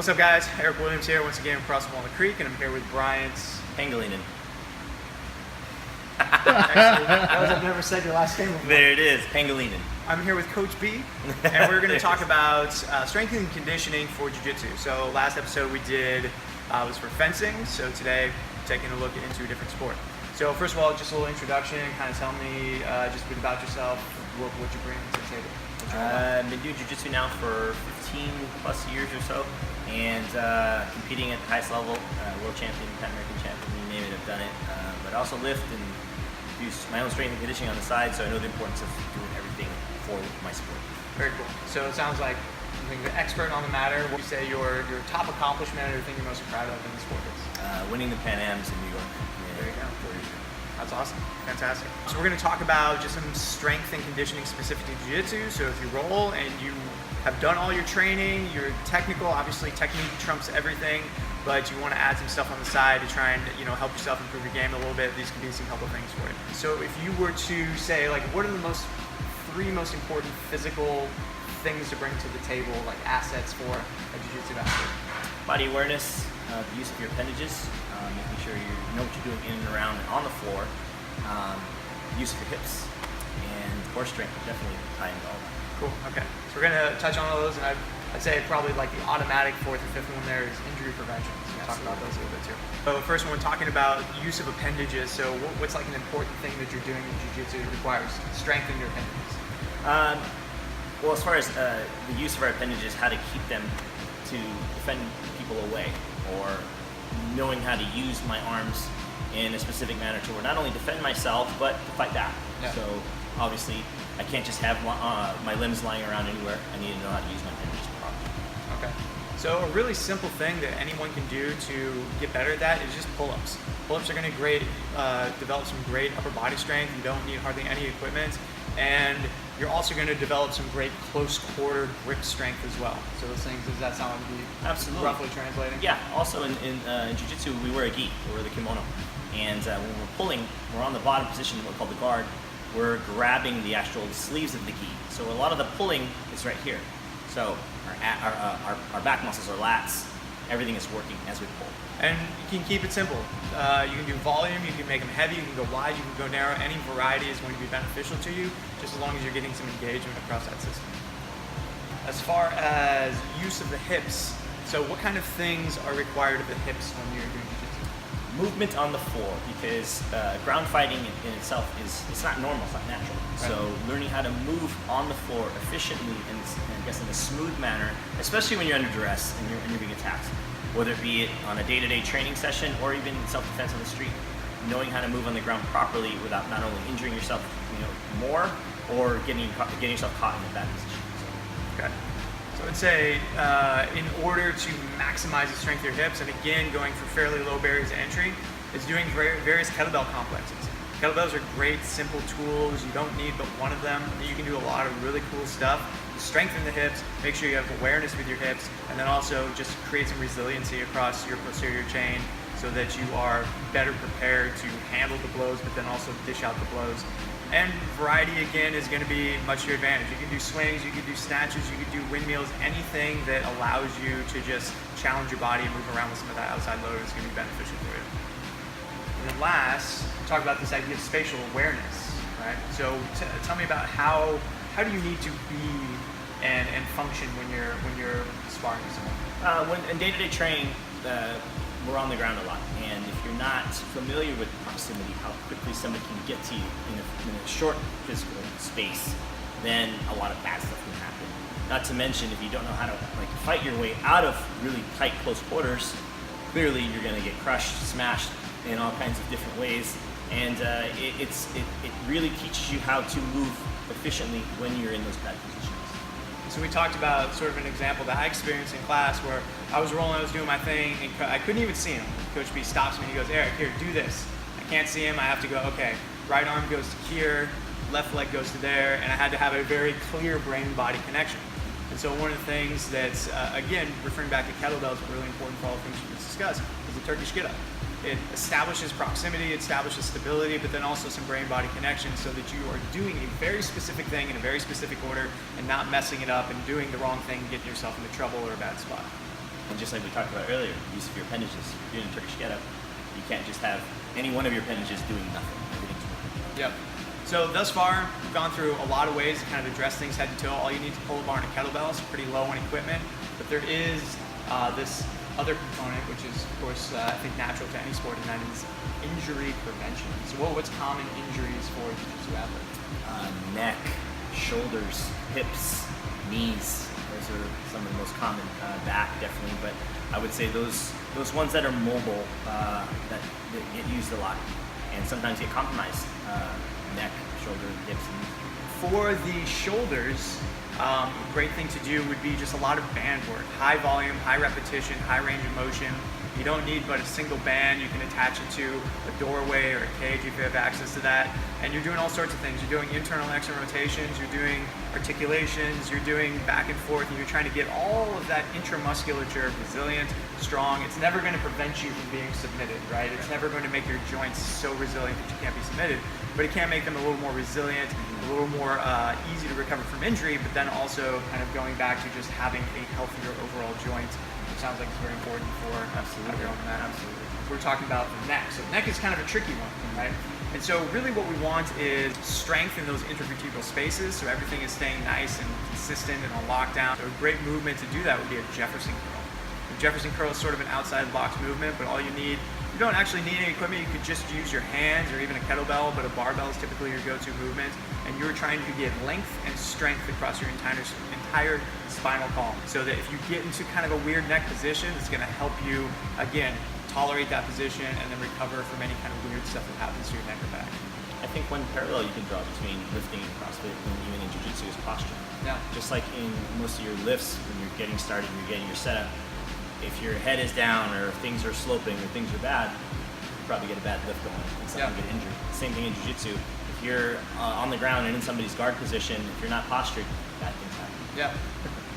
What's up, guys? Eric Williams here once again across Walnut Creek, and I'm here with Bryant Pangolinen. Actually, I've never said your last name before. There it is, Pangolinen. I'm here with Coach B, and we're going to talk about strength and conditioning for Jiu Jitsu. So last episode we did was for fencing, so today taking a look into a different sport. So first of all, just a little introduction, kind of tell me just a bit about yourself, what you bring to the table. I've been doing Jiu Jitsu now for 15 plus years or so, and competing at the highest level, world champion, Pan American champion, you name it, I've done it. But I also lift and do my own strength and conditioning on the side, so I know the importance of doing everything for my sport. Very cool. So it sounds like you're an expert on the matter. What would you say your top accomplishment or the thing you're most proud of in the sport is? Winning the Pan Ams in New York. There you go. 4 years ago. That's awesome. Fantastic. So we're going to talk about just some strength and conditioning specific to Jiu-Jitsu. So if you roll and you have done all your training, you're technical, obviously technique trumps everything, but you want to add some stuff on the side to try and help yourself improve your game a little bit, these can be some helpful things for you. So if you were to say, like, what are the three most important physical things to bring to the table, like assets for a Jiu-Jitsu athlete? Body awareness, the use of your appendages, making sure you know what you're doing in and around and on the floor, use of your hips, and core strength are definitely tie into all that. Cool, okay. So we're going to touch on all those, and I'd say probably like the automatic fourth or fifth one there is injury prevention. So we'll talk about those a little bit too. So first one, we're talking about use of appendages. So what's like an important thing that you're doing in Jiu-Jitsu that requires strengthening your appendages? Well, as far as the use of our appendages, how to keep them to defend people away, or knowing how to use my arms in a specific manner to not only defend myself, but to fight back. Yeah. So obviously, I can't just have my limbs lying around anywhere. I need to know how to use my appendages properly. Okay. So a really simple thing that anyone can do to get better at that is just pull-ups. Pull-ups are going to develop some great upper body strength. You don't need hardly any equipment, and you're also going to develop some great close quarter grip strength as well. So those things, does that sound like be absolutely roughly translating? Yeah. Also in Jiu-Jitsu, we wear a gi, we wear the kimono, and when we're pulling, we're on the bottom position, what we call the guard. We're grabbing the actual sleeves of the gi. So a lot of the pulling is right here. So our back muscles, our lats, everything is working as we pull. And you can keep it simple. You can do volume, you can make them heavy, you can go wide, you can go narrow. Any variety is going to be beneficial to you, just as long as you're getting some engagement across that system. As far as use of the hips, so what kind of things are required of the hips when you're doing Jiu-Jitsu? Movement on the floor, because ground fighting in itself it's not normal, it's not natural. Right. So learning how to move on the floor efficiently and I guess in a smooth manner, especially when you're under duress and you're being attacked, whether it be on a day-to-day training session or even self-defense on the street, knowing how to move on the ground properly without not only injuring yourself more or getting yourself caught in a bad position. So. Okay. So I'd say in order to maximize the strength of your hips, and again going for fairly low barriers to entry, is doing various kettlebell complexes. Kettlebells are great, simple tools. You don't need but one of them. You can do a lot of really cool stuff. Strengthen the hips, make sure you have awareness with your hips, and then also just create some resiliency across your posterior chain so that you are better prepared to handle the blows, but then also dish out the blows. And variety, again, is going to be much to your advantage. You can do swings, you can do snatches, you can do windmills, anything that allows you to just challenge your body and move around with some of that outside load is going to be beneficial for you. And then last, talk about this idea of spatial awareness, right? So tell me about how do you need to be and function when you're sparring with someone? When in day-to-day training, we're on the ground a lot, and if you're not familiar with proximity, how quickly somebody can get to you in a short physical space, then a lot of bad stuff can happen. Not to mention, if you don't know how to fight your way out of really tight close quarters, clearly you're going to get crushed, smashed in all kinds of different ways, and it really teaches you how to move efficiently when you're in those bad positions. So we talked about sort of an example that I experienced in class where I was rolling, I was doing my thing, and I couldn't even see him. Coach B stops me and he goes, "Eric, here, do this." I can't see him, I have to go, okay, right arm goes to here, left leg goes to there, and I had to have a very clear brain-body connection. And so one of the things that's, again, referring back to kettlebells, but really important for all the things we discuss, is the Turkish get up. It establishes proximity, it establishes stability, but then also some brain-body connection so that you are doing a very specific thing in a very specific order and not messing it up and doing the wrong thing, getting yourself into trouble or a bad spot. And just like we talked about earlier, use of your appendages. If you're doing a Turkish get up, you can't just have any one of your appendages doing nothing. Everything's working. Yep. So thus far, we've gone through a lot of ways to kind of address things head to toe. All you need to pull a bar and a kettlebell, so pretty low on equipment. But there is this other component, which is, of course, I think natural to any sport, and that is injury prevention. So what's common injuries for a jiu-jitsu athlete? Neck, shoulders, hips, knees. Those are some of the most common. Back, definitely, but I would say those ones that are mobile, that get used a lot, and sometimes get compromised. Neck, shoulder, hips, and knees. For the shoulders, a great thing to do would be just a lot of band work. High volume, high repetition, high range of motion. You don't need but a single band. You can attach it to a doorway or a cage if you have access to that. And you're doing all sorts of things. You're doing internal and external rotations, you're doing articulations, you're doing back and forth, and you're trying to get all of that intramusculature resilient, strong. It's never going to prevent you from being submitted, right? It's never going to make your joints so resilient that you can't be submitted, but it can make them a little more resilient, a little more easy to recover from injury, but then also kind of going back to just having a healthier overall joint. Sounds like it's very important for everyone in that. Absolutely. We're talking about the neck. So neck is kind of a tricky one, right? And so really what we want is strength in those intervertebral spaces, so everything is staying nice and consistent and on lockdown. So a great movement to do that would be a Jefferson curl. The Jefferson curl is sort of an outside the box movement, but all you don't actually need any equipment. You could just use your hands or even a kettlebell, but a barbell is typically your go-to movement. And you're trying to get length and strength across your entire spinal column, so that if you get into kind of a weird neck position, it's going to help you, again, tolerate that position and then recover from any kind of weird stuff that happens to your neck or back. I think one parallel you can draw between lifting and CrossFit and even in Jiu Jitsu is posture. Yeah. Just like in most of your lifts, when you're getting started, you're getting your setup, if your head is down or things are sloping or things are bad, you probably get a bad lift going and someone get injured. Same thing in Jiu Jitsu. If you're on the ground and in somebody's guard position, if you're not postured, bad things happen. Yep.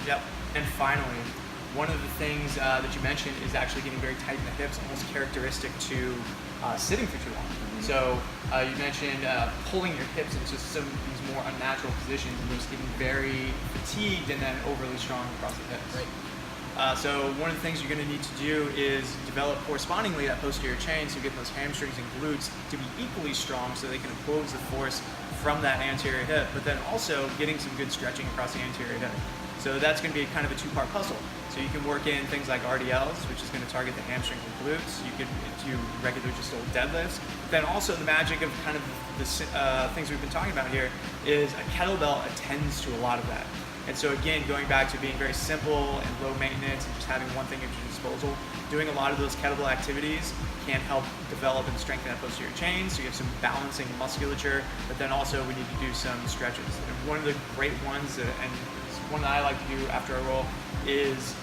Yep. And finally, one of the things that you mentioned is actually getting very tight in the hips, almost characteristic to sitting for too long. Mm-hmm. So you mentioned pulling your hips into some of these more unnatural positions and just getting very fatigued and then overly strong across the hips. Right. So one of the things you're going to need to do is develop correspondingly that posterior chain, so you get those hamstrings and glutes to be equally strong so they can oppose the force from that anterior hip, but then also getting some good stretching across the anterior hip. So that's going to be kind of a two-part puzzle. So you can work in things like RDLs, which is going to target the hamstrings and glutes. You can do regular just old deadlifts. Then also the magic of kind of the things we've been talking about here is a kettlebell attends to a lot of that. And so again, going back to being very simple and low maintenance and just having one thing at your disposal, doing a lot of those kettlebell activities can help develop and strengthen that posterior chain, so you have some balancing musculature, but then also we need to do some stretches. And one of the great ones, and one that I like to do after a roll, is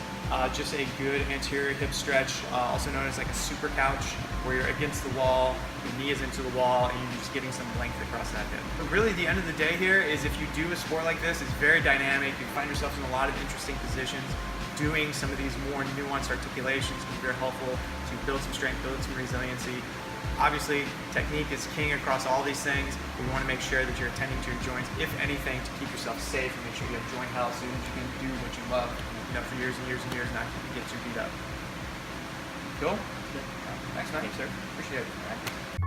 just a good anterior hip stretch, also known as like a super couch, where you're against the wall, your knee is into the wall, and you're just getting some length across that hip. But really the end of the day here is if you do a sport like this, it's very dynamic. You find yourself in a lot of interesting positions. Doing some of these more nuanced articulations can be very helpful to build some strength, build some resiliency. Obviously, technique is king across all these things. We want to make sure that you're attending to your joints, if anything, to keep yourself safe and make sure you have joint health so that you can do what you love, for years and years and years, not get too beat up. Cool? Thanks, man. Thanks, sir. Appreciate it.